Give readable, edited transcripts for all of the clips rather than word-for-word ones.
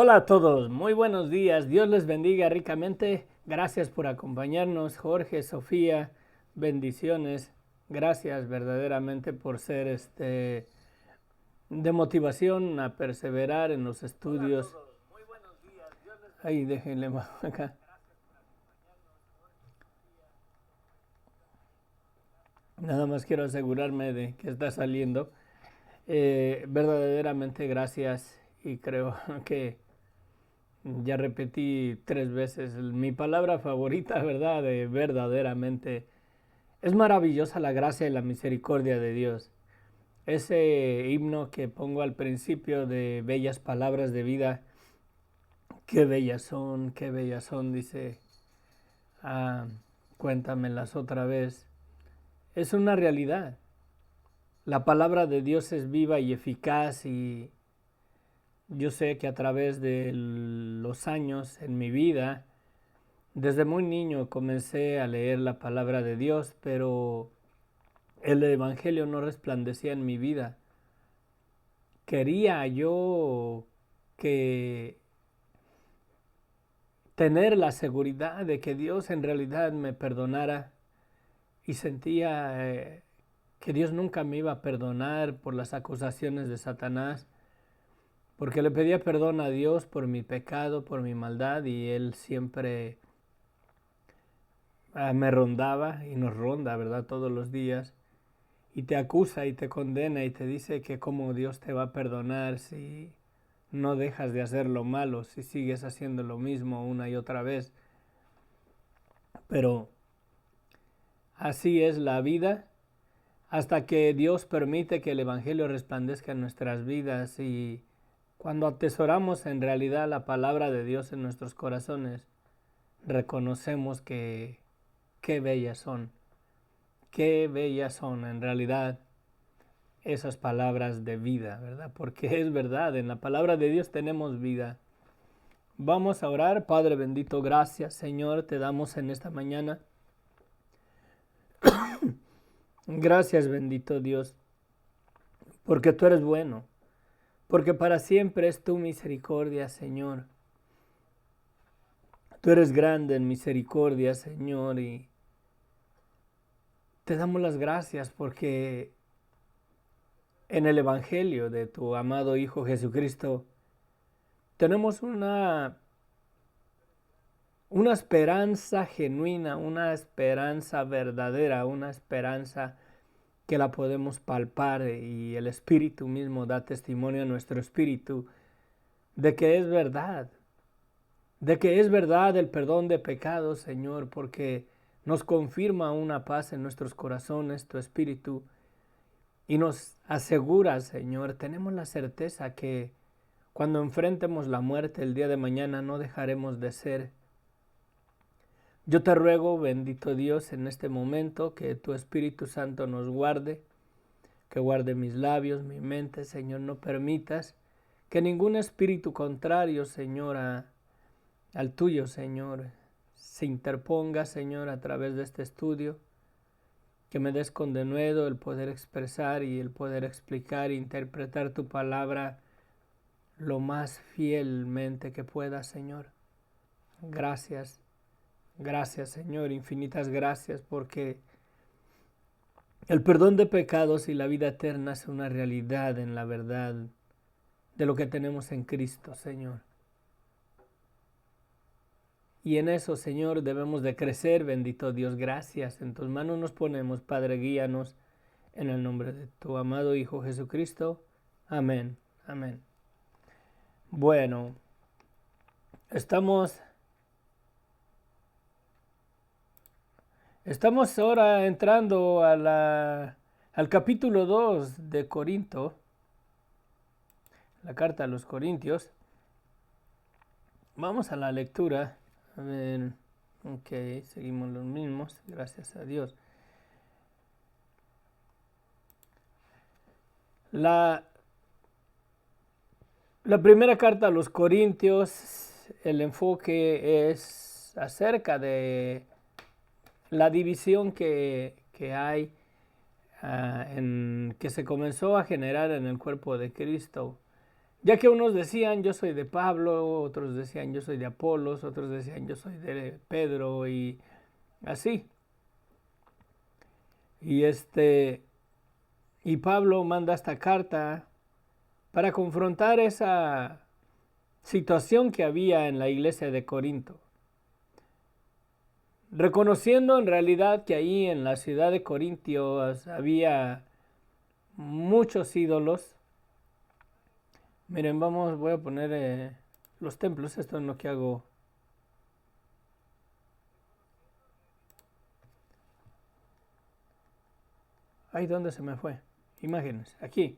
Hola a todos, muy buenos días, Dios les bendiga ricamente, gracias por acompañarnos, Jorge, Sofía, bendiciones, gracias verdaderamente por ser de motivación a perseverar en los estudios. Ahí déjenle acá. Nada más quiero asegurarme de que está saliendo. Verdaderamente gracias y creo que ya repetí 3 veces mi palabra favorita, ¿verdad? De verdaderamente. Es maravillosa la gracia y la misericordia de Dios. Ese himno que pongo al principio de bellas palabras de vida, qué bellas son, dice, ah, cuéntamelas otra vez. Es una realidad. La palabra de Dios es viva y eficaz y yo sé que a través de los años en mi vida, desde muy niño comencé a leer la palabra de Dios, pero el Evangelio no resplandecía en mi vida. Quería yo que tener la seguridad de que Dios en realidad me perdonara y sentía que Dios nunca me iba a perdonar por las acusaciones de Satanás, porque le pedía perdón a Dios por mi pecado, por mi maldad y Él siempre me rondaba y nos ronda, ¿verdad? Todos los días y te acusa y te condena y te dice que cómo Dios te va a perdonar si no dejas de hacer lo malo, si sigues haciendo lo mismo una y otra vez. Pero así es la vida hasta que Dios permite que el Evangelio resplandezca en nuestras vidas y cuando atesoramos en realidad la palabra de Dios en nuestros corazones, reconocemos que qué bellas son en realidad esas palabras de vida, ¿verdad? Porque es verdad, en la palabra de Dios tenemos vida. Vamos a orar. Padre bendito, gracias Señor, te damos en esta mañana. Gracias bendito Dios, porque tú eres bueno, porque para siempre es tu misericordia, Señor. Tú eres grande en misericordia, Señor, y te damos las gracias porque en el Evangelio de tu amado Hijo Jesucristo tenemos una esperanza genuina, una esperanza verdadera, una esperanza que la podemos palpar y el Espíritu mismo da testimonio a nuestro espíritu de que es verdad el perdón de pecados, Señor, porque nos confirma una paz en nuestros corazones, tu Espíritu, y nos asegura, Señor, tenemos la certeza que cuando enfrentemos la muerte el día de mañana no dejaremos de ser. Yo te ruego, bendito Dios, en este momento que tu Espíritu Santo nos guarde, que guarde mis labios, mi mente, Señor, no permitas que ningún espíritu contrario, Señor, al tuyo, Señor, se interponga, Señor, a través de este estudio, que me des con denuedo el poder expresar y el poder explicar e interpretar tu palabra lo más fielmente que pueda, Señor. Gracias, gracias, Señor, infinitas gracias, porque el perdón de pecados y la vida eterna es una realidad en la verdad de lo que tenemos en Cristo, Señor. Y en eso, Señor, debemos de crecer, bendito Dios, gracias. En tus manos nos ponemos, Padre, guíanos en el nombre de tu amado Hijo Jesucristo. Amén, amén. Bueno, estamos ahora entrando al capítulo 2 de Corinto, la carta a los Corintios. Vamos a la lectura. A ver, ok, seguimos los mismos, gracias a Dios. La primera carta a los Corintios, el enfoque es acerca de la división que hay, que se comenzó a generar en el cuerpo de Cristo. Ya que unos decían yo soy de Pablo, otros decían yo soy de Apolos, otros decían yo soy de Pedro y así. Y y Pablo manda esta carta para confrontar esa situación que había en la iglesia de Corinto. Reconociendo en realidad que ahí en la ciudad de Corintios había muchos ídolos. Miren, voy a poner los templos, esto es lo que hago. Ay, ¿dónde se me fue? Imágenes, aquí.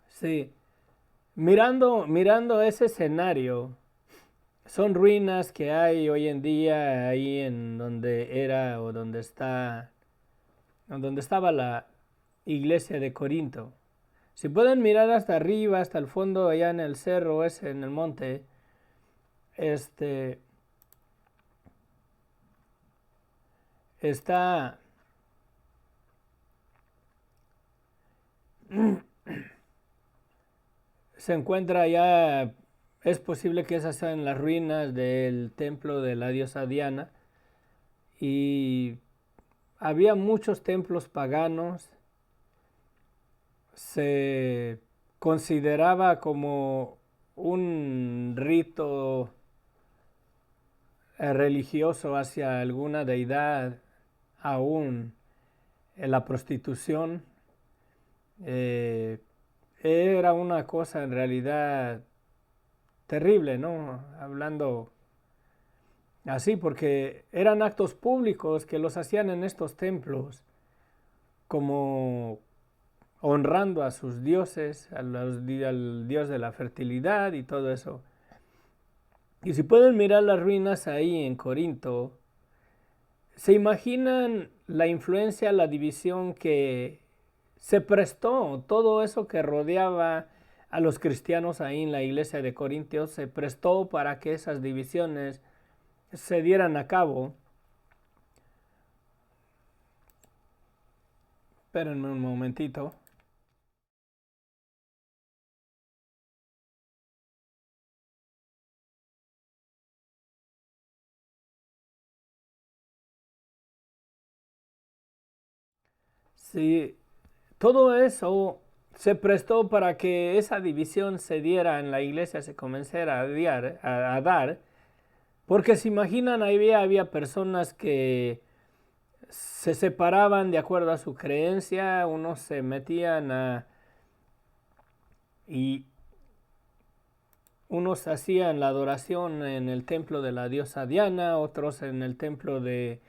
Sí, mirando ese escenario, son ruinas que hay hoy en día ahí en donde era o donde estaba la iglesia de Corinto. Si pueden mirar hasta arriba, hasta el fondo, allá en el cerro ese, en el monte, este, está, se encuentra ya, es posible que esas sean las ruinas del templo de la diosa Diana, y había muchos templos paganos, se consideraba como un rito religioso hacia alguna deidad, aún en la prostitución. eh, Era una cosa en realidad terrible, ¿no? Hablando así, porque eran actos públicos que los hacían en estos templos, como honrando a sus dioses, al dios de la fertilidad y todo eso. Y si pueden mirar las ruinas ahí en Corinto, ¿se imaginan la influencia, la división que se prestó? Todo eso que rodeaba a los cristianos ahí en la iglesia de Corintios se prestó para que esas divisiones se dieran a cabo. Espérenme un momentito. Sí, todo eso se prestó para que esa división se diera en la iglesia, se comenzara a dar, porque se imaginan, ahí había personas que se separaban de acuerdo a su creencia, unos se metían y unos hacían la adoración en el templo de la diosa Diana, otros en el templo de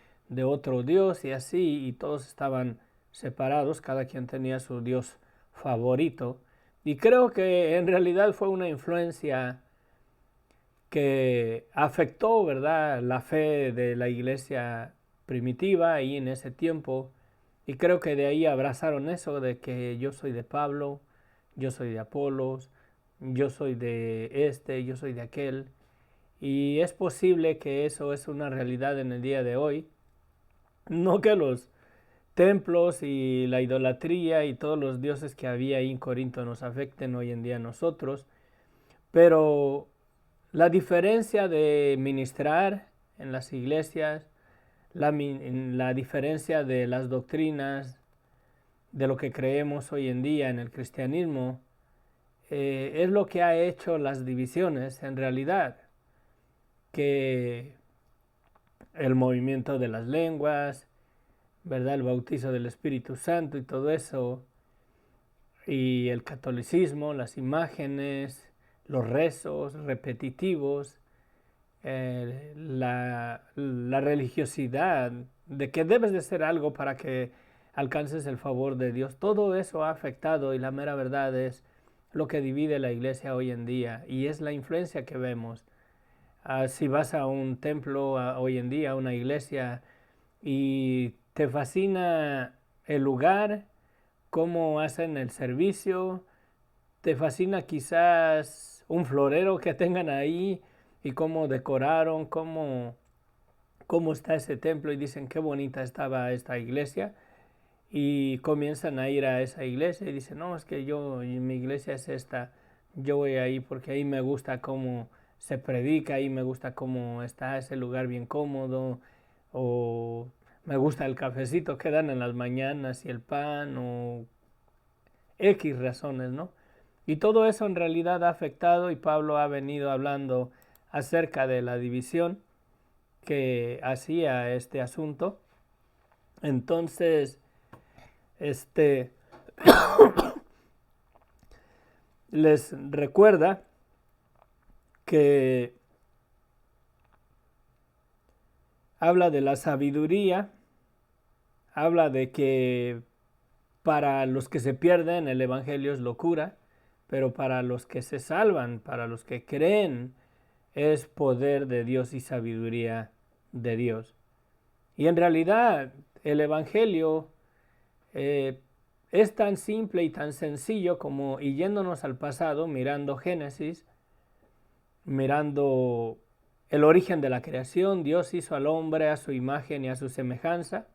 otro dios y así, y todos estaban separados, cada quien tenía su dios favorito. Y creo que en realidad fue una influencia que afectó, ¿verdad?, la fe de la iglesia primitiva ahí en ese tiempo. Y creo que de ahí abrazaron eso de que yo soy de Pablo, yo soy de Apolos, yo soy de yo soy de aquel. Y es posible que eso es una realidad en el día de hoy. No que los templos y la idolatría y todos los dioses que había ahí en Corinto nos afecten hoy en día a nosotros, pero la diferencia de ministrar en las iglesias, la diferencia de las doctrinas, de lo que creemos hoy en día en el cristianismo, es lo que ha hecho las divisiones en realidad, que el movimiento de las lenguas, ¿verdad?, el bautizo del Espíritu Santo y todo eso, y el catolicismo, las imágenes, los rezos repetitivos, la religiosidad, de que debes de ser algo para que alcances el favor de Dios, todo eso ha afectado, y la mera verdad es lo que divide la iglesia hoy en día, y es la influencia que vemos. Si vas a un templo hoy en día, a una iglesia, y te fascina el lugar, cómo hacen el servicio, te fascina quizás un florero que tengan ahí y cómo decoraron, cómo está ese templo, y dicen qué bonita estaba esta iglesia. y comienzan a ir a esa iglesia y dicen, no, es que mi iglesia es esta, yo voy ahí porque ahí me gusta cómo se predica, ahí me gusta cómo está ese lugar bien cómodo, o me gusta el cafecito que dan en las mañanas y el pan, o X razones, ¿no? Y todo eso en realidad ha afectado, y Pablo ha venido hablando acerca de la división que hacía este asunto. Entonces, les recuerda que habla de la sabiduría, habla de que para los que se pierden el Evangelio es locura, pero para los que se salvan, para los que creen, es poder de Dios y sabiduría de Dios. Y en realidad el Evangelio es tan simple y tan sencillo como, y yéndonos al pasado, mirando Génesis, mirando el origen de la creación, Dios hizo al hombre a su imagen y a su semejanza,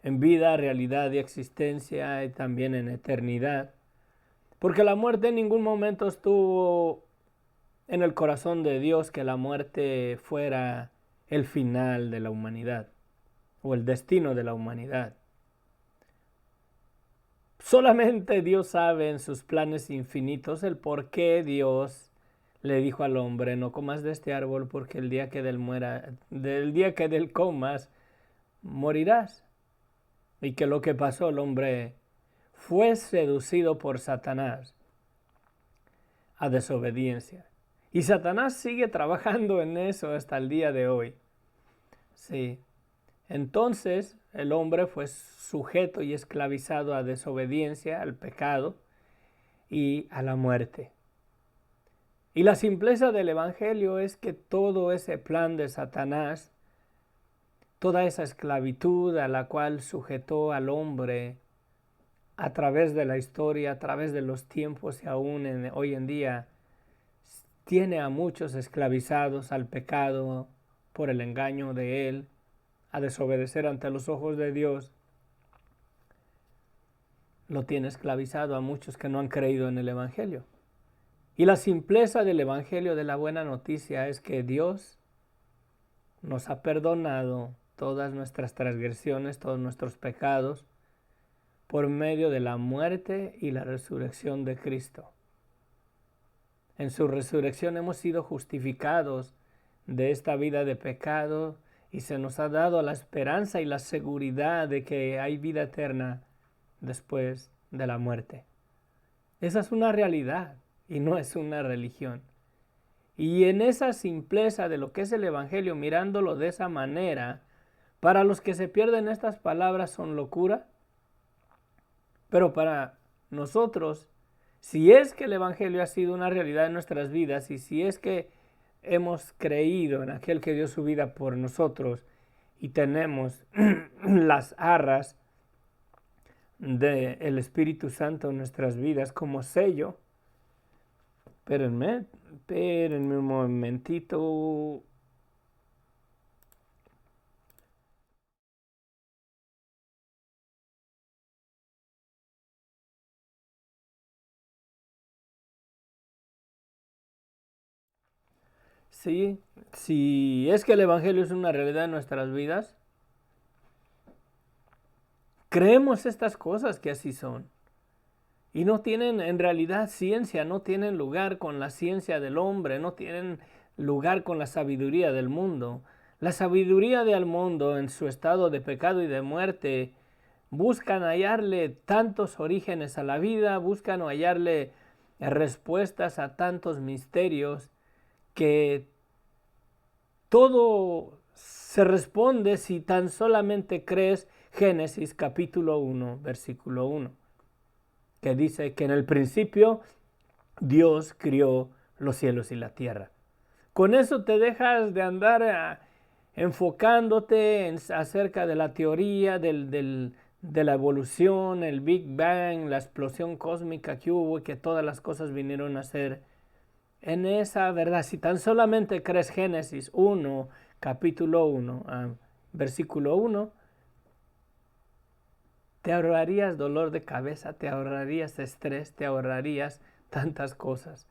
en vida, realidad y existencia, y también en eternidad. Porque la muerte en ningún momento estuvo en el corazón de Dios, que la muerte fuera el final de la humanidad o el destino de la humanidad. Solamente Dios sabe en sus planes infinitos el por qué Dios le dijo al hombre, no comas de este árbol porque el día que del comas, morirás. Y que lo que pasó, el hombre fue seducido por Satanás a desobediencia. Y Satanás sigue trabajando en eso hasta el día de hoy. Sí. Entonces el hombre fue sujeto y esclavizado a desobediencia, al pecado y a la muerte. Y la simpleza del Evangelio es que todo ese plan de Satanás, toda esa esclavitud a la cual sujetó al hombre a través de la historia, a través de los tiempos y aún hoy en día, tiene a muchos esclavizados al pecado por el engaño de él, a desobedecer ante los ojos de Dios. Lo tiene esclavizado a muchos que no han creído en el Evangelio. Y la simpleza del Evangelio, de la buena noticia, es que Dios nos ha perdonado todas nuestras transgresiones, todos nuestros pecados, por medio de la muerte y la resurrección de Cristo. En su resurrección hemos sido justificados de esta vida de pecado y se nos ha dado la esperanza y la seguridad de que hay vida eterna después de la muerte. Esa es una realidad y no es una religión. Y en esa simpleza de lo que es el Evangelio, mirándolo de esa manera, para los que se pierden estas palabras son locura, pero para nosotros, si es que el Evangelio ha sido una realidad en nuestras vidas y si es que hemos creído en aquel que dio su vida por nosotros y tenemos las arras del Espíritu Santo en nuestras vidas como sello. Espérenme un momentito. Sí, si es que el Evangelio es una realidad en nuestras vidas, creemos estas cosas que así son. Y no tienen en realidad ciencia, no tienen lugar con la ciencia del hombre, no tienen lugar con la sabiduría del mundo. La sabiduría del mundo en su estado de pecado y de muerte buscan hallarle tantos orígenes a la vida, buscan hallarle respuestas a tantos misterios que todo se responde si tan solamente crees Génesis capítulo 1, versículo 1, que dice que en el principio Dios crió los cielos y la tierra. Con eso te dejas de andar enfocándote acerca de la teoría de la evolución, el Big Bang, la explosión cósmica que hubo y que todas las cosas vinieron a ser. En esa verdad, si tan solamente crees Génesis 1, capítulo 1, versículo 1, te ahorrarías dolor de cabeza, te ahorrarías estrés, te ahorrarías tantas cosas.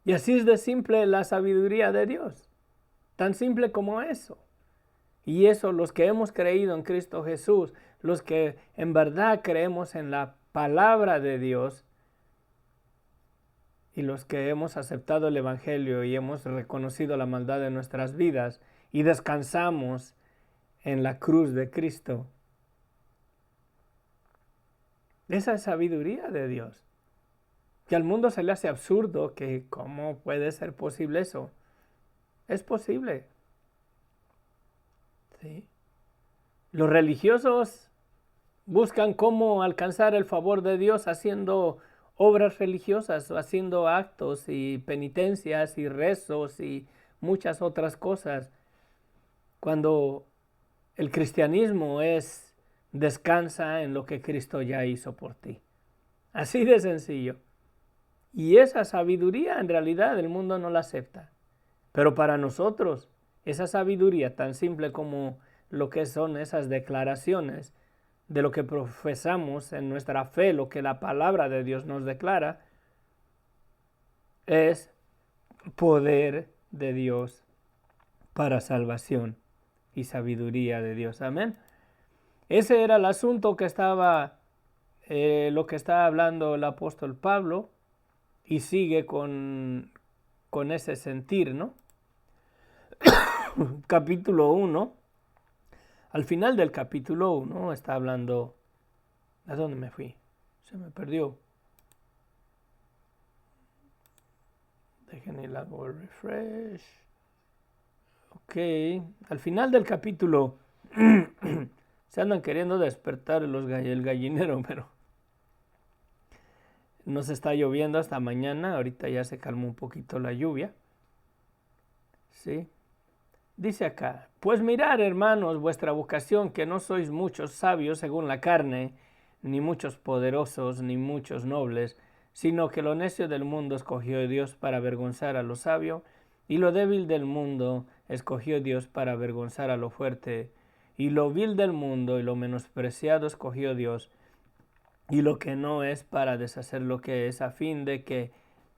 Y así es de simple la sabiduría de Dios, tan simple como eso. Y eso, los que hemos creído en Cristo Jesús, los que en verdad creemos en la palabra de Dios, y los que hemos aceptado el Evangelio y hemos reconocido la maldad de nuestras vidas y descansamos en la cruz de Cristo. Esa es sabiduría de Dios. Que al mundo se le hace absurdo que cómo puede ser posible eso. Es posible. ¿Sí? Los religiosos buscan cómo alcanzar el favor de Dios haciendo obras religiosas, haciendo actos y penitencias y rezos y muchas otras cosas. Cuando el cristianismo es descansa en lo que Cristo ya hizo por ti. Así de sencillo. Y esa sabiduría en realidad el mundo no la acepta. Pero para nosotros, esa sabiduría tan simple como lo que son esas declaraciones de lo que profesamos en nuestra fe, lo que la palabra de Dios nos declara, es poder de Dios para salvación y sabiduría de Dios. Amén. Ese era el asunto que estaba, lo que estaba hablando el apóstol Pablo y sigue con ese sentir, ¿no? Capítulo 1, al final del capítulo 1 está hablando, ¿a dónde me fui? Se me perdió. Déjenme hago refresh. Ok, al final del capítulo se andan queriendo despertar el gallinero, pero nos está lloviendo hasta mañana. Ahorita ya se calmó un poquito la lluvia. ¿Sí? Dice acá, pues mirad, hermanos, vuestra vocación, que no sois muchos sabios según la carne, ni muchos poderosos, ni muchos nobles, sino que lo necio del mundo escogió Dios para avergonzar a lo sabio, y lo débil del mundo escogió Dios para avergonzar a lo fuerte, y lo vil del mundo y lo menospreciado escogió Dios, y lo que no es para deshacer lo que es, a fin de que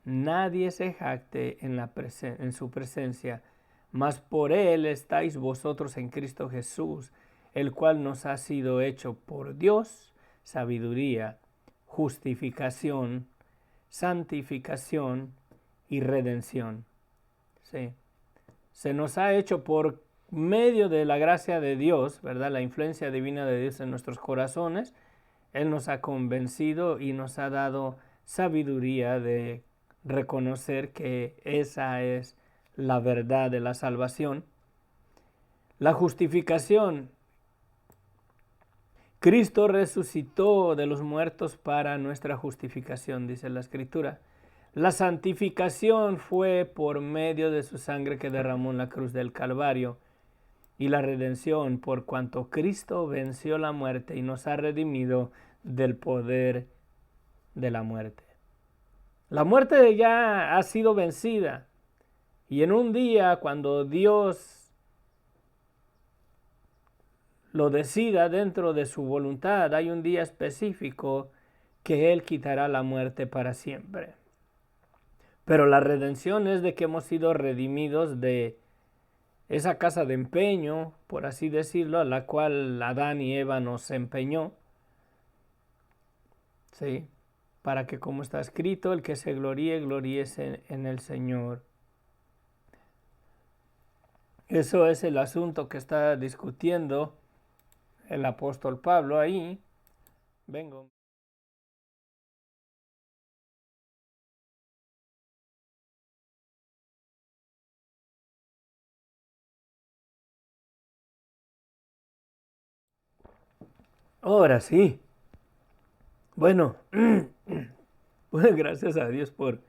nadie se jacte en su presencia. Mas por él estáis vosotros en Cristo Jesús, el cual nos ha sido hecho por Dios sabiduría, justificación, santificación y redención. Sí. Se nos ha hecho por medio de la gracia de Dios, ¿verdad? La influencia divina de Dios en nuestros corazones. Él nos ha convencido y nos ha dado sabiduría de reconocer que esa es la verdad de la salvación. La justificación. Cristo resucitó de los muertos para nuestra justificación, dice la Escritura. La santificación fue por medio de su sangre que derramó en la cruz del Calvario. Y la redención por cuanto Cristo venció la muerte y nos ha redimido del poder de la muerte. La muerte ya ha sido vencida. Y en un día, cuando Dios lo decida dentro de su voluntad, hay un día específico que Él quitará la muerte para siempre. Pero la redención es de que hemos sido redimidos de esa casa de empeño, por así decirlo, a la cual Adán y Eva nos empeñó. ¿Sí? Para que, como está escrito, el que se gloríe, gloríese en el Señor. Eso es el asunto que está discutiendo el apóstol Pablo ahí. Vengo. Ahora sí. Bueno, pues gracias a Dios por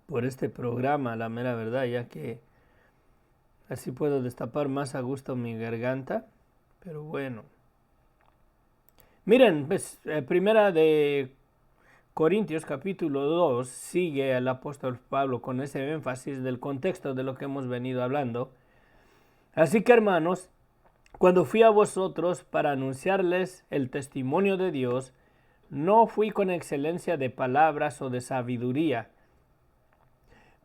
por este programa, la mera verdad, ya que así puedo destapar más a gusto mi garganta. Pero bueno. Miren, pues, primera de Corintios capítulo 2 sigue el apóstol Pablo con ese énfasis del contexto de lo que hemos venido hablando. Así que, hermanos, cuando fui a vosotros para anunciarles el testimonio de Dios, no fui con excelencia de palabras o de sabiduría,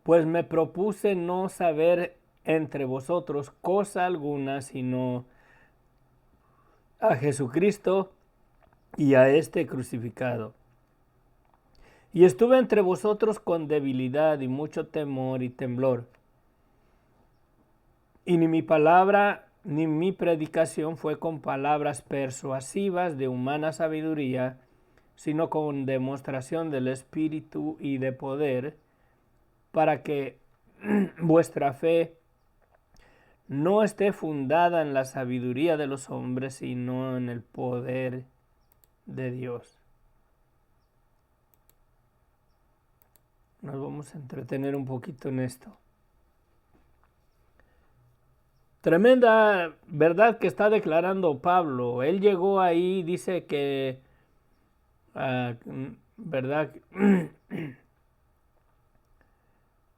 pues me propuse no saber entre vosotros cosa alguna, sino a Jesucristo y a este crucificado. Y estuve entre vosotros con debilidad y mucho temor y temblor. Y ni mi palabra ni mi predicación fue con palabras persuasivas de humana sabiduría, sino con demostración del Espíritu y de poder, para que vuestra fe no esté fundada en la sabiduría de los hombres, sino en el poder de Dios. Nos vamos a entretener un poquito en esto. Tremenda verdad que está declarando Pablo. Él llegó ahí, dice que, verdad,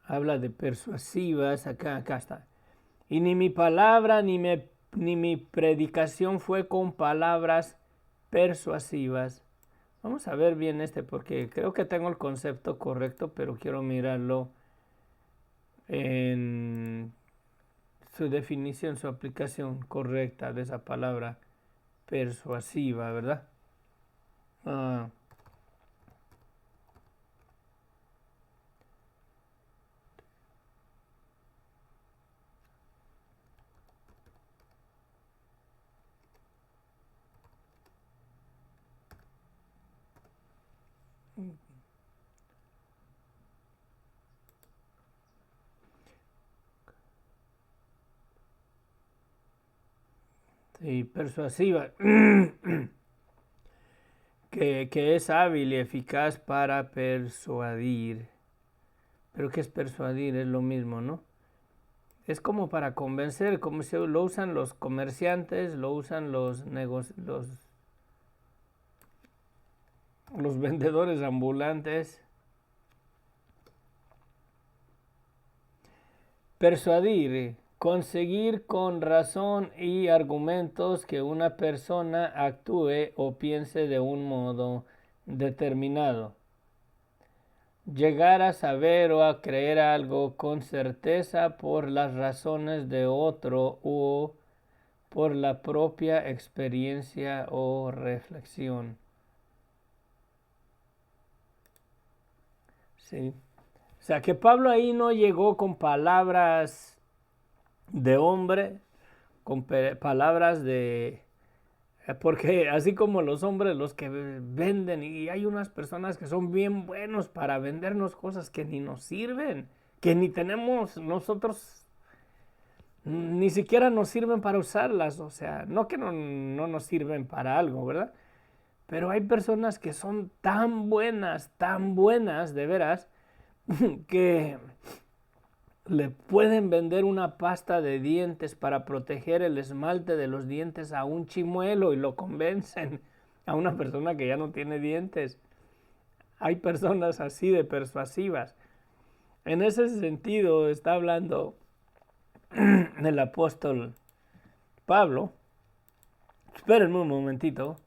habla de persuasivas, acá está. Y ni mi palabra ni mi predicación fue con palabras persuasivas. Vamos a ver bien porque creo que tengo el concepto correcto, pero quiero mirarlo en su definición, su aplicación correcta de esa palabra persuasiva, ¿verdad? Sí, persuasiva, que es hábil y eficaz para persuadir. Pero ¿qué es persuadir? Es lo mismo, ¿no? Es como para convencer, como si lo usan los comerciantes, lo usan los vendedores ambulantes. Persuadir, conseguir con razón y argumentos que una persona actúe o piense de un modo determinado. Llegar a saber o a creer algo con certeza por las razones de otro o por la propia experiencia o reflexión. Sí. O sea que Pablo ahí no llegó con palabras de hombre, con palabras de... Porque así como los hombres, los que venden, y hay unas personas que son bien buenos para vendernos cosas que ni nos sirven, que ni tenemos nosotros, ni siquiera nos sirven para usarlas, o sea, no que no nos sirven para algo, ¿verdad? Pero hay personas que son tan buenas, de veras, que le pueden vender una pasta de dientes para proteger el esmalte de los dientes a un chimuelo y lo convencen a una persona que ya no tiene dientes. Hay personas así de persuasivas. En ese sentido está hablando el apóstol Pablo. Espérenme un momentito.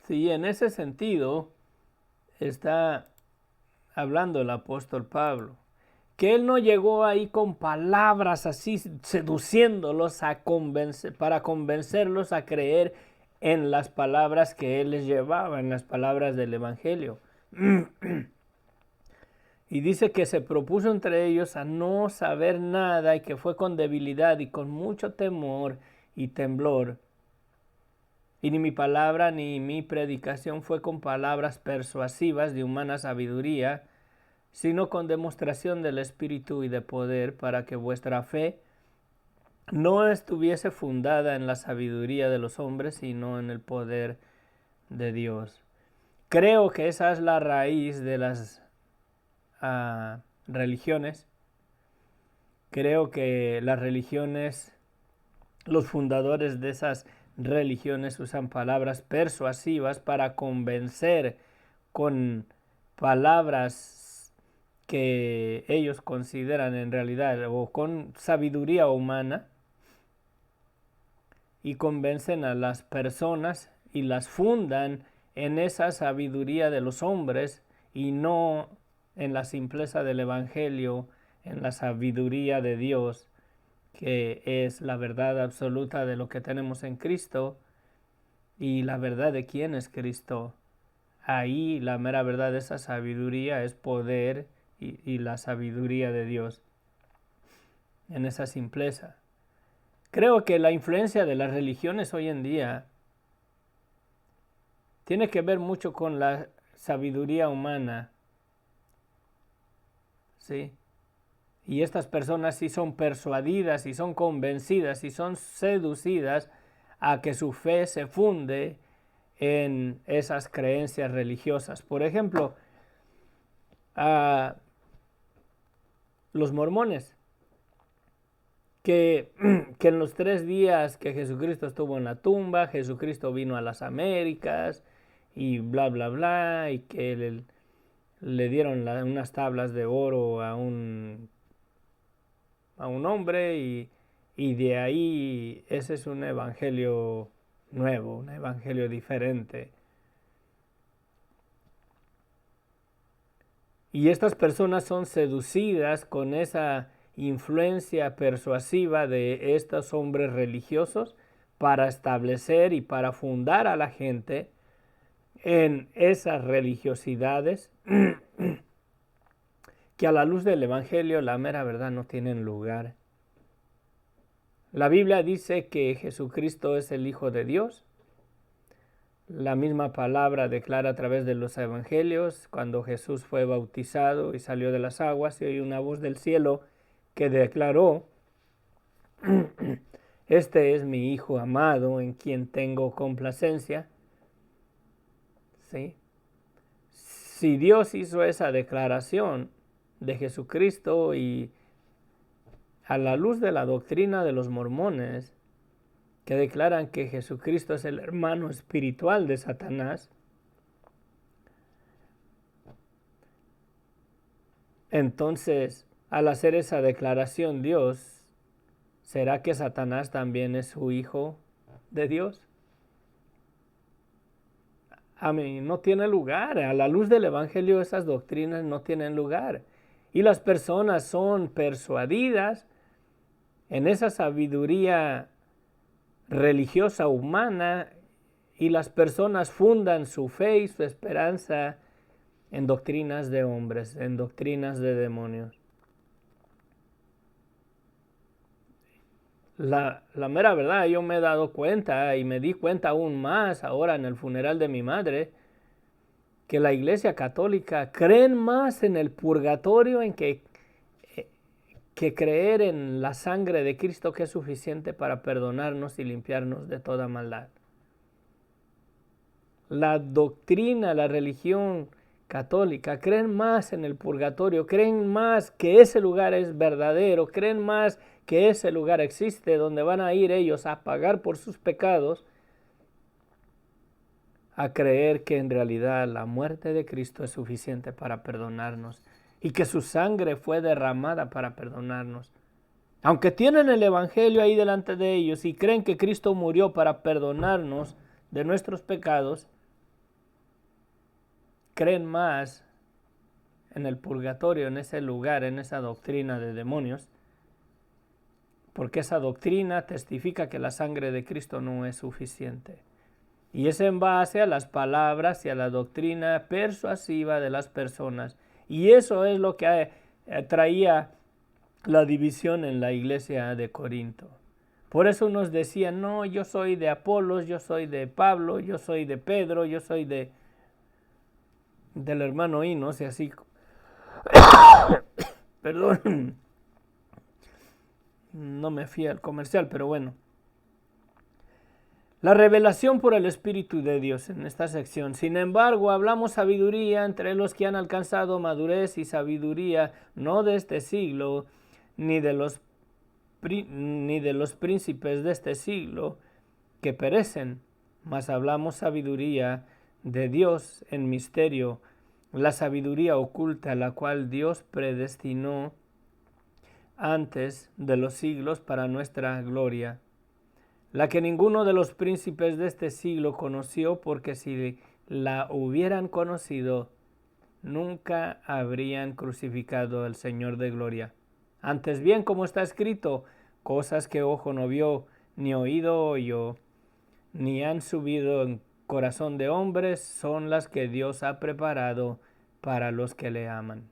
Sí, en ese sentido está hablando el apóstol Pablo, que él no llegó ahí con palabras así seduciéndolos para convencerlos a creer en las palabras que él les llevaba, en las palabras del Evangelio. Y dice que se propuso entre ellos a no saber nada y que fue con debilidad y con mucho temor y temblor. Y ni mi palabra ni mi predicación fue con palabras persuasivas de humana sabiduría, sino con demostración del Espíritu y de poder, para que vuestra fe no estuviese fundada en la sabiduría de los hombres, sino en el poder de Dios. Creo que esa es la raíz de las religiones. Creo que las religiones, los fundadores de esas religiones usan palabras persuasivas para convencer con palabras que ellos consideran en realidad o con sabiduría humana, y convencen a las personas y las fundan en esa sabiduría de los hombres y no en la simpleza del Evangelio, en la sabiduría de Dios, que es la verdad absoluta de lo que tenemos en Cristo y la verdad de quién es Cristo. Ahí la mera verdad de esa sabiduría es poder y la sabiduría de Dios en esa simpleza. Creo que la influencia de las religiones hoy en día tiene que ver mucho con la sabiduría humana, ¿sí? Y estas personas sí son persuadidas y son convencidas y son seducidas a que su fe se funde en esas creencias religiosas. Por ejemplo, a los mormones, que en los 3 días que Jesucristo estuvo en la tumba, Jesucristo vino a las Américas y bla, bla, bla, y que le dieron unas tablas de oro a un hombre y de ahí ese es un evangelio nuevo, un evangelio diferente. Y estas personas son seducidas con esa influencia persuasiva de estos hombres religiosos para establecer y para fundar a la gente en esas religiosidades que a la luz del Evangelio, la mera verdad, no tienen lugar. La Biblia dice que Jesucristo es el Hijo de Dios. La misma palabra declara a través de los Evangelios, cuando Jesús fue bautizado y salió de las aguas, y oyó una voz del cielo que declaró: este es mi Hijo amado, en quien tengo complacencia. ¿Sí? Si Dios hizo esa declaración de Jesucristo y a la luz de la doctrina de los mormones, que declaran que Jesucristo es el hermano espiritual de Satanás, entonces, al hacer esa declaración Dios, ¿será que Satanás también es su hijo de Dios? A mí no tiene lugar. A la luz del Evangelio esas doctrinas no tienen lugar. Y las personas son persuadidas en esa sabiduría religiosa humana y las personas fundan su fe y su esperanza en doctrinas de hombres, en doctrinas de demonios. La mera verdad, yo me he dado cuenta y me di cuenta aún más ahora en el funeral de mi madre, que la Iglesia Católica creen más en el purgatorio en que creer en la sangre de Cristo, que es suficiente para perdonarnos y limpiarnos de toda maldad. La doctrina, la religión católica creen más en el purgatorio, creen más que ese lugar es verdadero, creen más que ese lugar existe donde van a ir ellos a pagar por sus pecados, a creer que en realidad la muerte de Cristo es suficiente para perdonarnos y que su sangre fue derramada para perdonarnos. Aunque tienen el Evangelio ahí delante de ellos y creen que Cristo murió para perdonarnos de nuestros pecados, creen más en el purgatorio, en ese lugar, en esa doctrina de demonios, porque esa doctrina testifica que la sangre de Cristo no es suficiente. Y es en base a las palabras y a la doctrina persuasiva de las personas. Y eso es lo que traía la división en la iglesia de Corinto. Por eso nos decían: no, yo soy de Apolos, yo soy de Pablo, yo soy de Pedro, yo soy del hermano Inos, y así. Perdón, no me fui al comercial, pero bueno. La revelación por el Espíritu de Dios en esta sección. Sin embargo, hablamos sabiduría entre los que han alcanzado madurez y sabiduría no de este siglo, ni de los príncipes de este siglo que perecen, mas hablamos sabiduría de Dios en misterio, la sabiduría oculta, la cual Dios predestinó antes de los siglos para nuestra gloria, la que ninguno de los príncipes de este siglo conoció, porque si la hubieran conocido, nunca habrían crucificado al Señor de gloria. Antes bien, como está escrito, cosas que ojo no vio, ni oído oyó, ni han subido en corazón de hombres, son las que Dios ha preparado para los que le aman.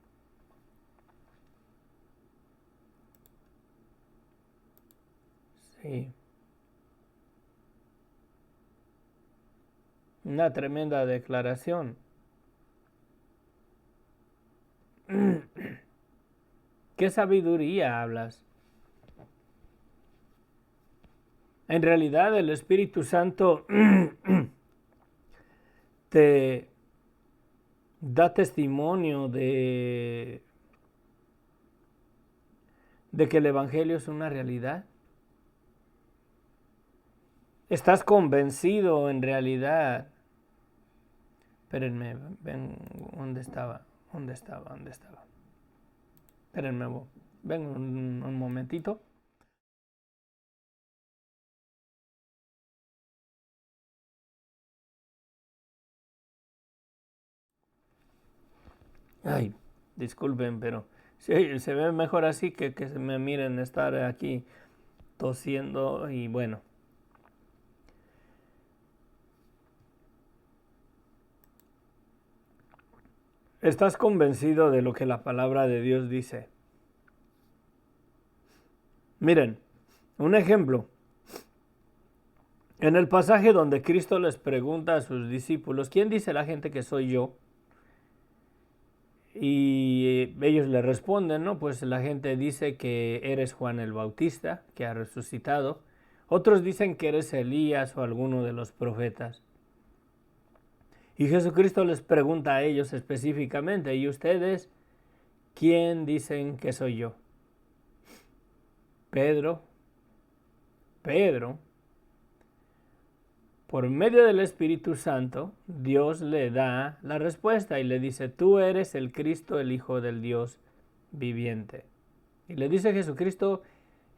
Sí. Una tremenda declaración. ¿Qué sabiduría hablas? En realidad el Espíritu Santo te da testimonio de que el Evangelio es una realidad. ¿Estás convencido en realidad? Espérenme, ven, ¿dónde estaba? Espérenme, ven un momentito. Ay, disculpen, pero sí, se ve mejor así que se me miren estar aquí tosiendo y bueno. ¿Estás convencido de lo que la palabra de Dios dice? Miren, un ejemplo. En el pasaje donde Cristo les pregunta a sus discípulos, ¿quién dice la gente que soy yo? Y ellos le responden, ¿no? Pues la gente dice que eres Juan el Bautista, que ha resucitado. Otros dicen que eres Elías o alguno de los profetas. Y Jesucristo les pregunta a ellos específicamente, ¿y ustedes quién dicen que soy yo? Pedro, por medio del Espíritu Santo, Dios le da la respuesta y le dice, tú eres el Cristo, el Hijo del Dios viviente. Y le dice Jesucristo,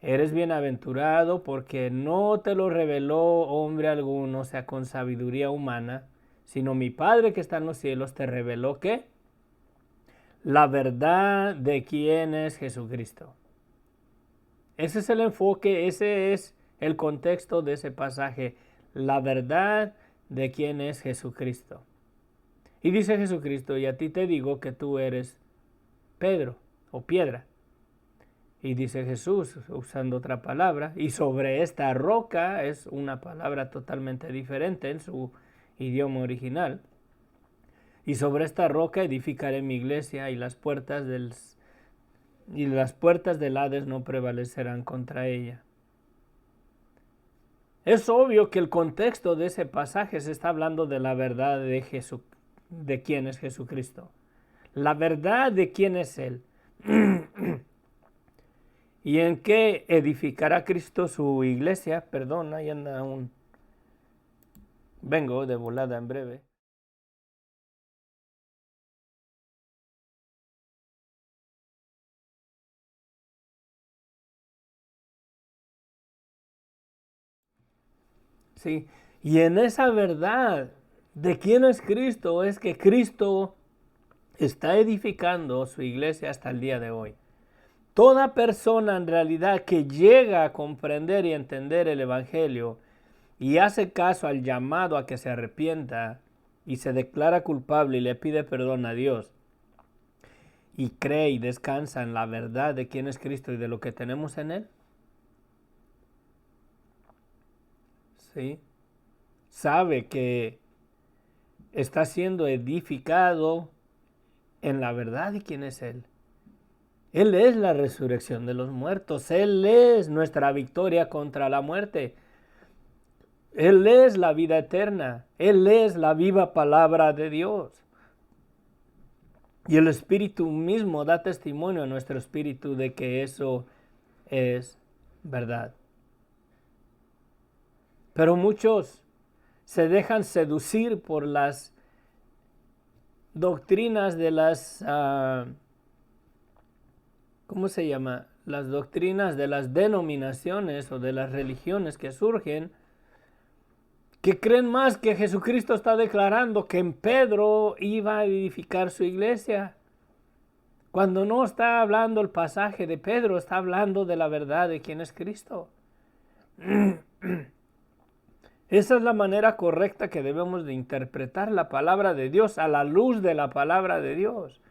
eres bienaventurado porque no te lo reveló hombre alguno, o sea, con sabiduría humana, sino mi Padre que está en los cielos te reveló ¿qué? La verdad de quién es Jesucristo. Ese es el enfoque, ese es el contexto de ese pasaje, la verdad de quién es Jesucristo. Y dice Jesucristo, y a ti te digo que tú eres Pedro o piedra. Y dice Jesús, usando otra palabra, y sobre esta roca, es una palabra totalmente diferente en su idioma original, y sobre esta roca edificaré mi iglesia y las puertas del Hades no prevalecerán contra ella. Es obvio que el contexto de ese pasaje se está hablando de la verdad de quién es Jesucristo, la verdad de quién es Él. ¿Y en qué edificará Cristo su iglesia? Perdón, ahí anda Vengo de volada en breve. Sí, y en esa verdad de quién es Cristo es que Cristo está edificando su iglesia hasta el día de hoy. Toda persona en realidad que llega a comprender y entender el Evangelio y hace caso al llamado a que se arrepienta y se declara culpable y le pide perdón a Dios y cree y descansa en la verdad de quién es Cristo y de lo que tenemos en Él, ¿sí? Sabe que está siendo edificado en la verdad de quién es Él. Él es la resurrección de los muertos. Él es nuestra victoria contra la muerte. Él es la vida eterna. Él es la viva palabra de Dios. Y el Espíritu mismo da testimonio a nuestro espíritu de que eso es verdad. Pero muchos se dejan seducir por las doctrinas de las, ¿cómo se llama? Las doctrinas de las denominaciones o de las religiones que surgen, que creen más que Jesucristo está declarando que en Pedro iba a edificar su iglesia. Cuando no está hablando el pasaje de Pedro, está hablando de la verdad de quién es Cristo. Esa es la manera correcta que debemos de interpretar la palabra de Dios a la luz de la palabra de Dios.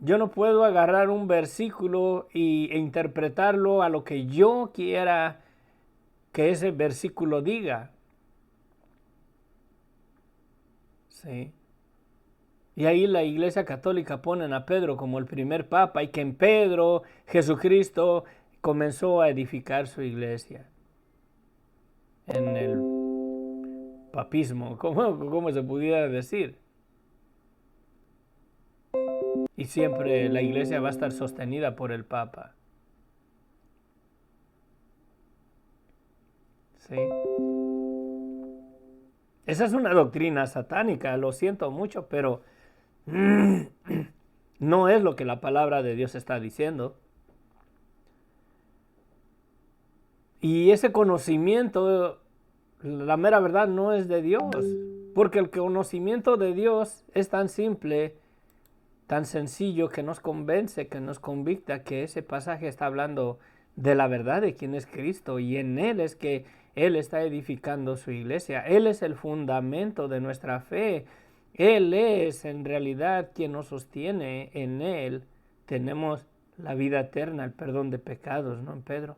Yo no puedo agarrar un versículo e interpretarlo a lo que yo quiera que ese versículo diga. Sí. Y ahí la Iglesia Católica ponen a Pedro como el primer papa y que en Pedro Jesucristo comenzó a edificar su iglesia. En el papismo, ¿cómo se pudiera decir? Y siempre la iglesia va a estar sostenida por el papa. ¿Sí? Esa es una doctrina satánica, lo siento mucho, pero no es lo que la palabra de Dios está diciendo. Y ese conocimiento, la mera verdad, no es de Dios. Porque el conocimiento de Dios es tan simple, tan sencillo, que nos convence, que nos convicta que ese pasaje está hablando de la verdad de quién es Cristo. Y en Él es que Él está edificando su iglesia. Él es el fundamento de nuestra fe. Él es en realidad quien nos sostiene. En Él tenemos la vida eterna, el perdón de pecados, ¿no, Pedro?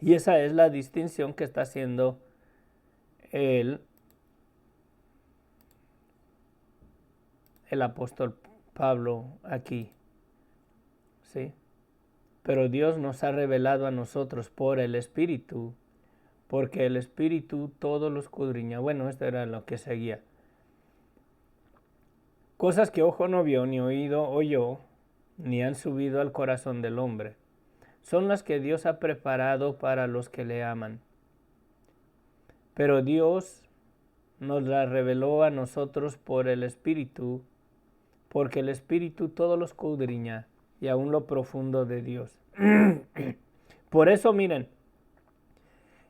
Y esa es la distinción que está haciendo el apóstol Pablo aquí. ¿Sí? Pero Dios nos ha revelado a nosotros por el Espíritu, porque el Espíritu todo lo escudriña. Bueno, esto era lo que seguía. Cosas que ojo no vio, ni oído oyó, ni han subido al corazón del hombre, son las que Dios ha preparado para los que le aman. Pero Dios nos las reveló a nosotros por el Espíritu, porque el Espíritu todo lo escudriña y aún lo profundo de Dios. Por eso, miren,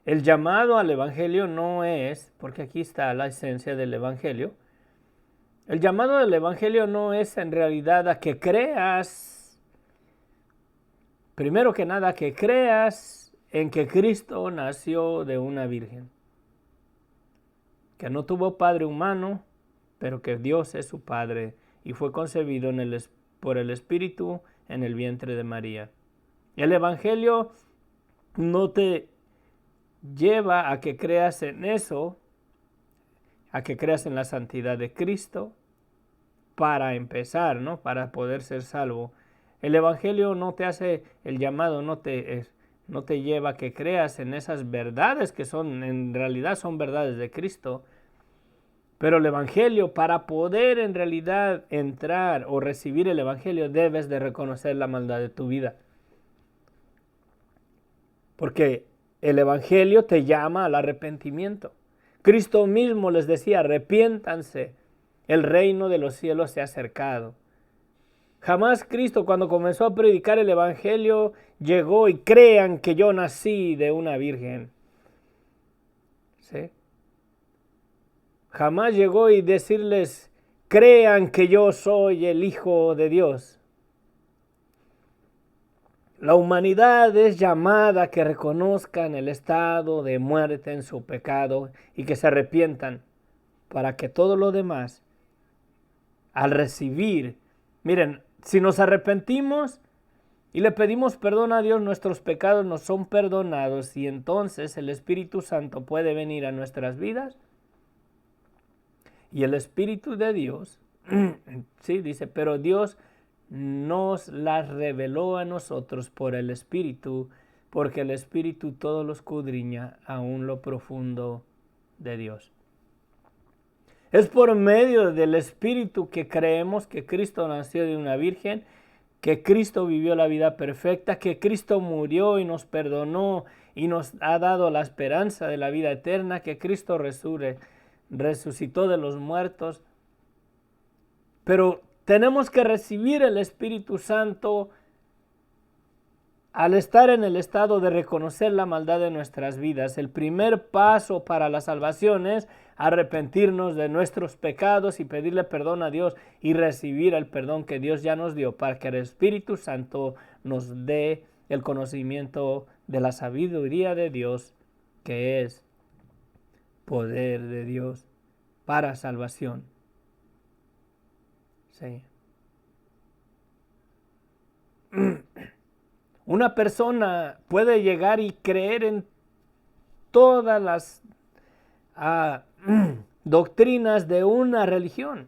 el llamado al Evangelio no es, porque aquí está la esencia del Evangelio, el llamado del Evangelio no es en realidad a que creas, primero que nada, que creas en que Cristo nació de una virgen, que no tuvo padre humano, pero que Dios es su padre y fue concebido por el Espíritu en el vientre de María. El Evangelio no te lleva a que creas en eso, a que creas en la santidad de Cristo para empezar, ¿no? Para poder ser salvo. El Evangelio no te hace el llamado, no te lleva a que creas en esas verdades que en realidad son verdades de Cristo. Pero el Evangelio, para poder en realidad entrar o recibir el Evangelio, debes de reconocer la maldad de tu vida. Porque el Evangelio te llama al arrepentimiento. Cristo mismo les decía, arrepiéntanse, el reino de los cielos se ha acercado. Jamás Cristo, cuando comenzó a predicar el Evangelio, llegó y crean que yo nací de una virgen. ¿Sí? Jamás llegó y decirles, crean que yo soy el Hijo de Dios. La humanidad es llamada a que reconozcan el estado de muerte en su pecado y que se arrepientan para que todo lo demás, al recibir, miren, si nos arrepentimos y le pedimos perdón a Dios, nuestros pecados nos son perdonados y entonces el Espíritu Santo puede venir a nuestras vidas. Y el Espíritu de Dios, sí, dice, pero Dios nos las reveló a nosotros por el Espíritu, porque el Espíritu todo lo escudriña aún lo profundo de Dios. Es por medio del Espíritu que creemos que Cristo nació de una virgen, que Cristo vivió la vida perfecta, que Cristo murió y nos perdonó y nos ha dado la esperanza de la vida eterna, que Cristo resucitó de los muertos. Pero tenemos que recibir el Espíritu Santo al estar en el estado de reconocer la maldad de nuestras vidas. El primer paso para la salvación es arrepentirnos de nuestros pecados y pedirle perdón a Dios y recibir el perdón que Dios ya nos dio para que el Espíritu Santo nos dé el conocimiento de la sabiduría de Dios, que es poder de Dios para salvación. Sí. Una persona puede llegar y creer en todas las doctrinas de una religión,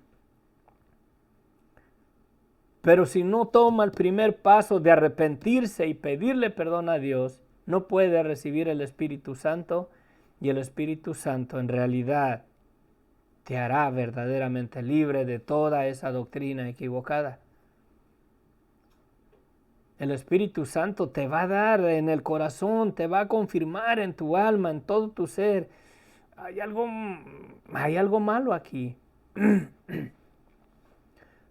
pero si no toma el primer paso de arrepentirse y pedirle perdón a Dios, no puede recibir el Espíritu Santo, y el Espíritu Santo en realidad te hará verdaderamente libre de toda esa doctrina equivocada. El Espíritu Santo te va a dar en el corazón, te va a confirmar en tu alma, en todo tu ser. Hay algo malo aquí.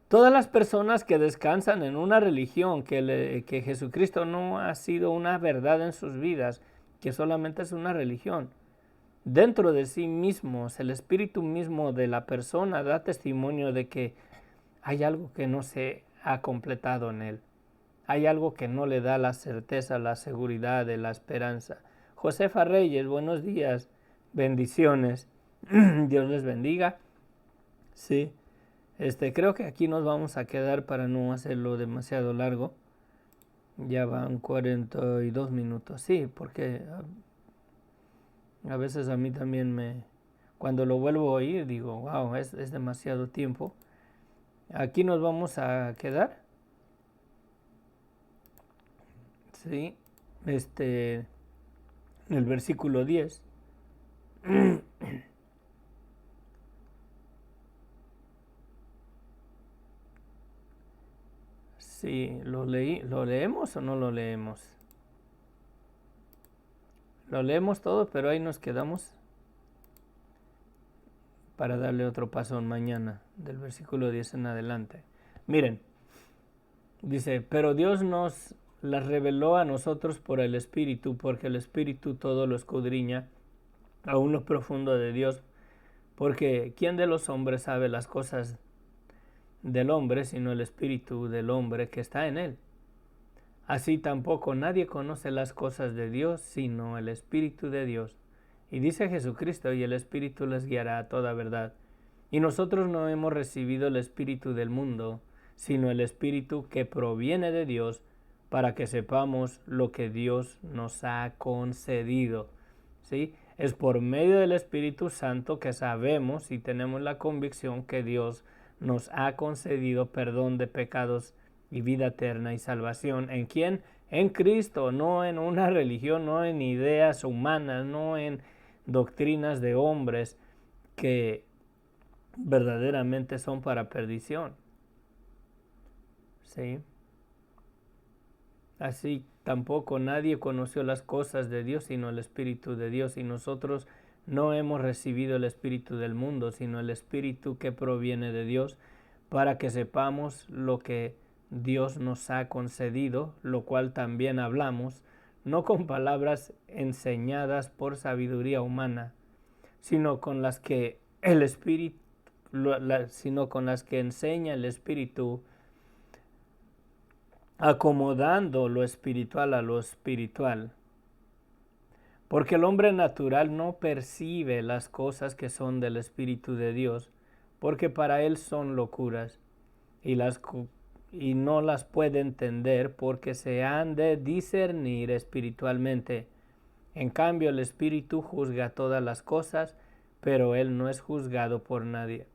Todas las personas que descansan en una religión, que Jesucristo no ha sido una verdad en sus vidas, que solamente es una religión, dentro de sí mismos, el espíritu mismo de la persona da testimonio de que hay algo que no se ha completado en él. Hay algo que no le da la certeza, la seguridad de la esperanza. Josefa Reyes, buenos días, bendiciones. Dios les bendiga. Sí, creo que aquí nos vamos a quedar para no hacerlo demasiado largo. Ya van 42 minutos. Sí, porque a veces a mí también cuando lo vuelvo a oír digo, wow, es demasiado tiempo. Aquí nos vamos a quedar. Sí, el versículo 10. Sí, ¿lo leemos o no lo leemos? Lo leemos todo, pero ahí nos quedamos para darle otro paso mañana, del versículo 10 en adelante. Miren, dice, pero Dios nos las reveló a nosotros por el Espíritu, porque el Espíritu todo lo escudriña, aún lo profundo de Dios, porque ¿quién de los hombres sabe las cosas del hombre, sino el Espíritu del hombre que está en él? Así tampoco nadie conoce las cosas de Dios, sino el Espíritu de Dios. Y dice Jesucristo, y el Espíritu les guiará a toda verdad. Y nosotros no hemos recibido el Espíritu del mundo, sino el Espíritu que proviene de Dios, para que sepamos lo que Dios nos ha concedido. ¿Sí? Es por medio del Espíritu Santo que sabemos y tenemos la convicción que Dios nos ha concedido perdón de pecados y vida eterna y salvación. ¿En quién? En Cristo, no en una religión, no en ideas humanas, no en doctrinas de hombres que verdaderamente son para perdición. ¿Sí? Así tampoco nadie conoció las cosas de Dios sino el Espíritu de Dios, y nosotros no hemos recibido el Espíritu del mundo, sino el Espíritu que proviene de Dios, para que sepamos lo que Dios nos ha concedido, lo cual también hablamos, no con palabras enseñadas por sabiduría humana, sino con las que el Espíritu, sino con las que enseña el Espíritu, acomodando lo espiritual a lo espiritual. Porque el hombre natural no percibe las cosas que son del Espíritu de Dios, porque para él son locuras, y no las puede entender porque se han de discernir espiritualmente. En cambio, el Espíritu juzga todas las cosas, pero él no es juzgado por nadie.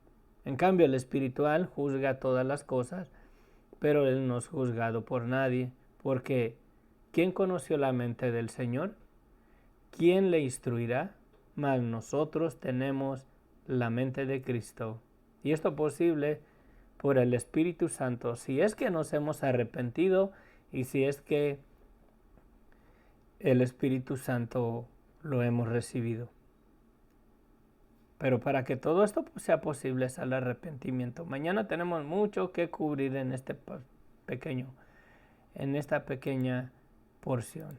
En cambio, el espiritual juzga todas las cosas, pero él no es juzgado por nadie, porque ¿Quién conoció la mente del Señor? ¿Quién le instruirá? Mas nosotros tenemos la mente de Cristo. Y esto posible por el Espíritu Santo, si es que nos hemos arrepentido y si es que el Espíritu Santo lo hemos recibido. Pero para que todo esto sea posible es el arrepentimiento. Mañana tenemos mucho que cubrir en esta pequeña porción.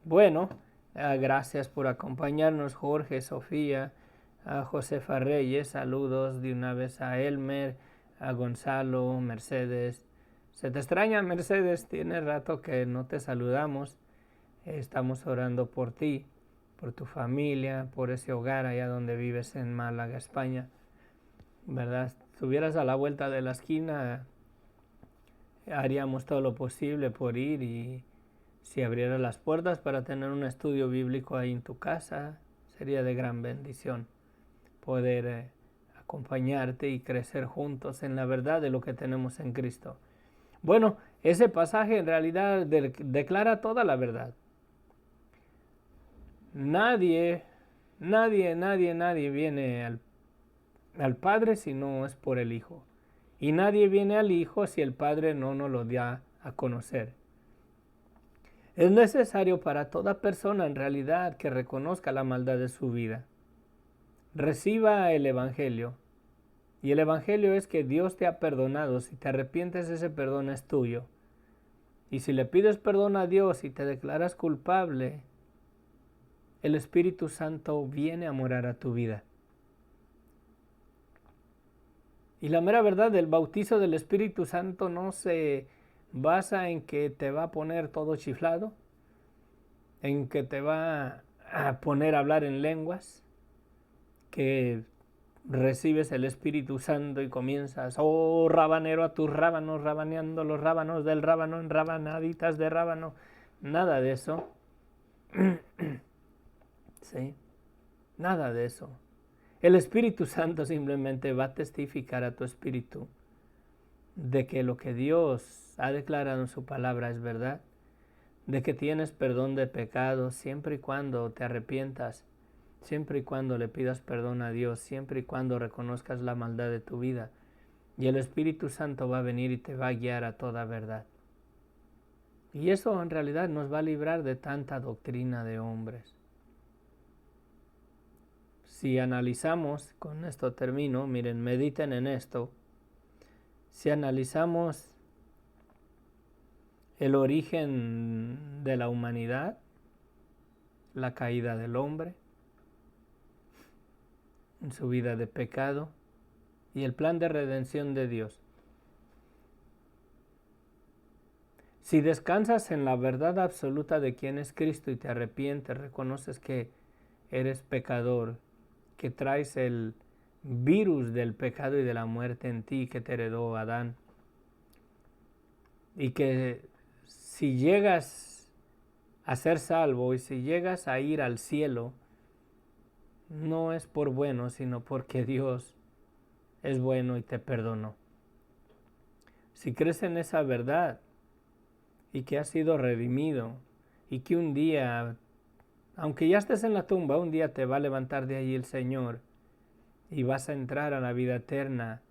Bueno, gracias por acompañarnos, Jorge, Sofía, a Josefa Reyes, saludos de una vez a Elmer, a Gonzalo, Mercedes. Se te extraña, Mercedes, tiene rato que no te saludamos. Estamos orando por ti, por tu familia, por ese hogar allá donde vives en Málaga, España. ¿Verdad? Si estuvieras a la vuelta de la esquina, haríamos todo lo posible por ir, y si abrieras las puertas para tener un estudio bíblico ahí en tu casa, sería de gran bendición poder acompañarte y crecer juntos en la verdad de lo que tenemos en Cristo. Bueno, ese pasaje en realidad declara toda la verdad. Nadie viene al Padre si no es por el Hijo. Y nadie viene al Hijo si el Padre no nos lo da a conocer. Es necesario para toda persona en realidad que reconozca la maldad de su vida. Reciba el Evangelio. Y el Evangelio es que Dios te ha perdonado. Si te arrepientes, ese perdón es tuyo. Y si le pides perdón a Dios y te declaras culpable, el Espíritu Santo viene a morar a tu vida. Y la mera verdad, el bautizo del Espíritu Santo no se basa en que te va a poner todo chiflado, en que te va a poner a hablar en lenguas, que recibes el Espíritu Santo y comienzas, oh rabanero, a tus rábanos, rabaneando los rábanos del rábano en rabanaditas de rábano. Nada de eso. ¿Sí? Nada de eso. El Espíritu Santo simplemente va a testificar a tu espíritu de que lo que Dios ha declarado en su palabra es verdad, de que tienes perdón de pecados siempre y cuando te arrepientas, siempre y cuando le pidas perdón a Dios, siempre y cuando reconozcas la maldad de tu vida. Y el Espíritu Santo va a venir y te va a guiar a toda verdad. Y eso en realidad nos va a librar de tanta doctrina de hombres. Si analizamos, con esto termino, miren, mediten en esto. Si analizamos el origen de la humanidad, la caída del hombre, en su vida de pecado, y el plan de redención de Dios. Si descansas en la verdad absoluta de quién es Cristo y te arrepientes, reconoces que eres pecador, que traes el virus del pecado y de la muerte en ti que te heredó Adán, y que si llegas a ser salvo y si llegas a ir al cielo, no es por bueno, sino porque Dios es bueno y te perdonó. Si crees en esa verdad y que has sido redimido y que un día, aunque ya estés en la tumba, un día te va a levantar de allí el Señor y vas a entrar a la vida eterna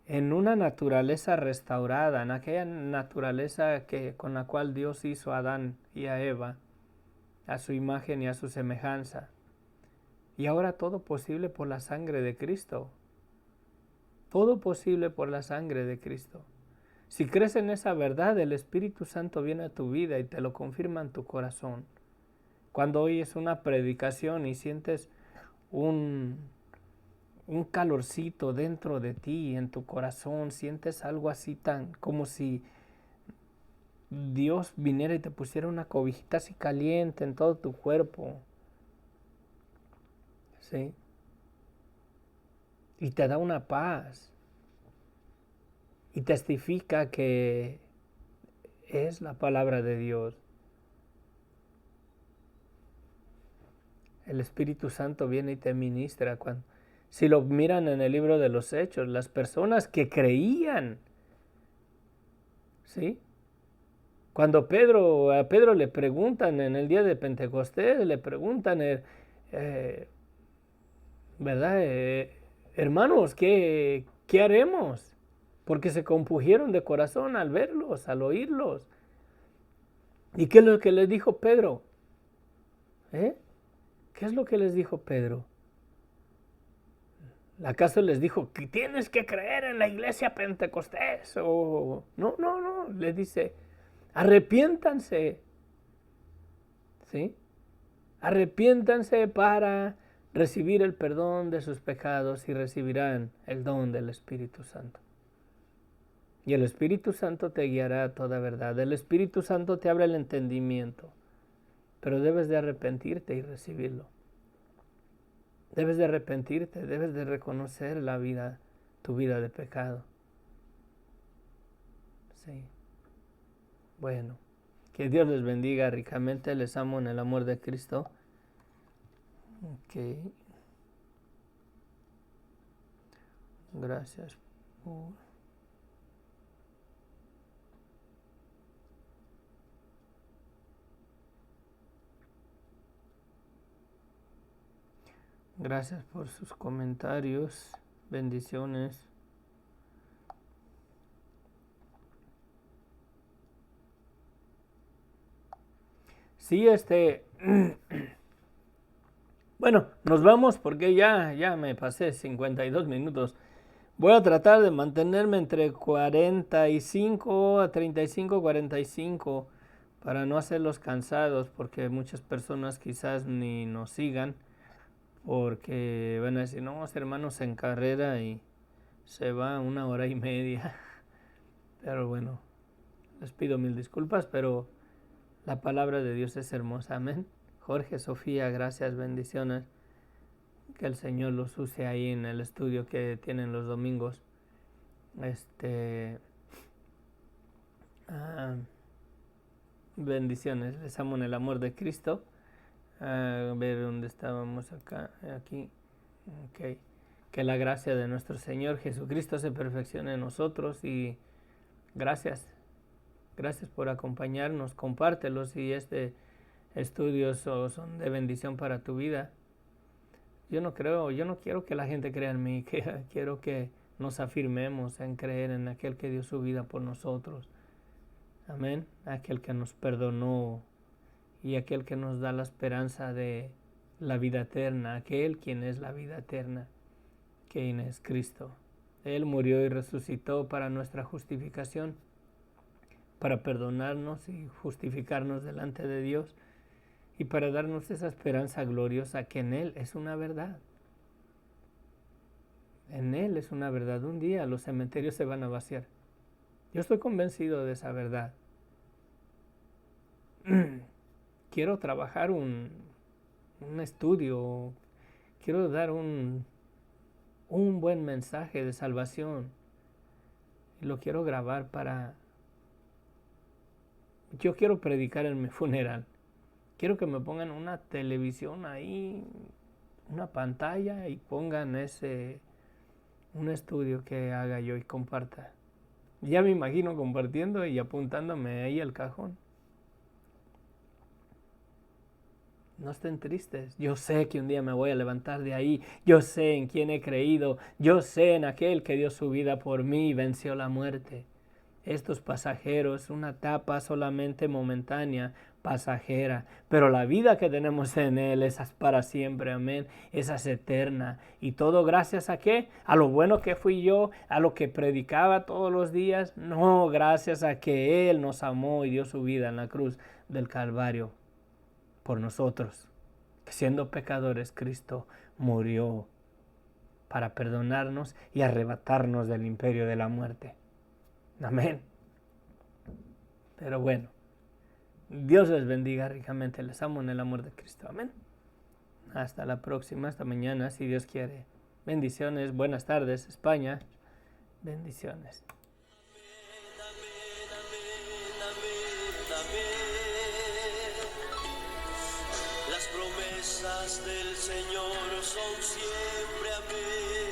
en una naturaleza restaurada, en aquella naturaleza con la cual Dios hizo a Adán y a Eva, a su imagen y a su semejanza. Y ahora todo posible por la sangre de Cristo. Todo posible por la sangre de Cristo. Si crees en esa verdad, el Espíritu Santo viene a tu vida y te lo confirma en tu corazón. Cuando oyes una predicación y sientes un calorcito dentro de ti, en tu corazón, sientes algo así tan como si Dios viniera y te pusiera una cobijita así caliente en todo tu cuerpo. ¿Sí? Y te da una paz. Y testifica que es la palabra de Dios. El Espíritu Santo viene y te ministra. Si lo miran en el libro de los Hechos, las personas que creían, ¿sí?, Cuando a Pedro le preguntan en el día de Pentecostés, le preguntan, ¿verdad? Hermanos, ¿qué haremos? Porque se compungieron de corazón al verlos, al oírlos. ¿Y qué es lo que les dijo Pedro? ¿Qué es lo que les dijo Pedro? ¿Acaso les dijo que tienes que creer en la iglesia Pentecostés? No, les dice, arrepiéntanse, ¿sí? Arrepiéntanse para recibir el perdón de sus pecados y recibirán el don del Espíritu Santo. Y el Espíritu Santo te guiará a toda verdad. El Espíritu Santo te abre el entendimiento, pero debes de arrepentirte y recibirlo. Debes de arrepentirte, debes de reconocer tu vida de pecado. Sí. Bueno, que Dios les bendiga ricamente, les amo en el amor de Cristo. Ok. Gracias por... Gracias por sus comentarios. Bendiciones. Sí, bueno, nos vamos porque ya me pasé 52 minutos. Voy a tratar de mantenerme entre 45 a 35, 45 para no hacerlos cansados, porque muchas personas quizás ni nos sigan porque van a decir, no, hermanos en carrera y se va 1 hora y media. Pero bueno, les pido mil disculpas, pero la palabra de Dios es hermosa, amén. Jorge, Sofía, gracias, bendiciones. Que el Señor los use ahí en el estudio que tienen los domingos. Bendiciones, les amo en el amor de Cristo. A ver dónde estábamos aquí. Okay. Que la gracia de nuestro Señor Jesucristo se perfeccione en nosotros y gracias por acompañarnos, compártelos si estudios son de bendición para tu vida. Yo no quiero que la gente crea en mí, quiero que nos afirmemos en creer en aquel que dio su vida por nosotros. Amén. Aquel que nos perdonó y aquel que nos da la esperanza de la vida eterna, aquel quien es la vida eterna, quien es Cristo. Él murió y resucitó para nuestra justificación, para perdonarnos y justificarnos delante de Dios y para darnos esa esperanza gloriosa que en Él es una verdad. En Él es una verdad. Un día los cementerios se van a vaciar. Yo estoy convencido de esa verdad. Quiero trabajar un estudio, quiero dar un buen mensaje de salvación. Y lo quiero grabar yo quiero predicar en mi funeral. Quiero que me pongan una televisión ahí, una pantalla y pongan un estudio que haga yo y comparta. Ya me imagino compartiendo y apuntándome ahí al cajón. No estén tristes. Yo sé que un día me voy a levantar de ahí. Yo sé en quién he creído. Yo sé en aquel que dio su vida por mí y venció la muerte. Esto es pasajero, es una etapa solamente momentánea, pasajera. Pero la vida que tenemos en Él es para siempre, amén. Esa es eterna. ¿Y todo gracias a qué? ¿A lo bueno que fui yo? ¿A lo que predicaba todos los días? No, gracias a que Él nos amó y dio su vida en la cruz del Calvario por nosotros, que siendo pecadores Cristo murió para perdonarnos y arrebatarnos del imperio de la muerte. Amén. Pero bueno, Dios les bendiga ricamente, les amo en el amor de Cristo. Amén. Hasta la próxima, hasta mañana, si Dios quiere. Bendiciones, buenas tardes, España. Bendiciones. Las promesas del Señor son siempre amén.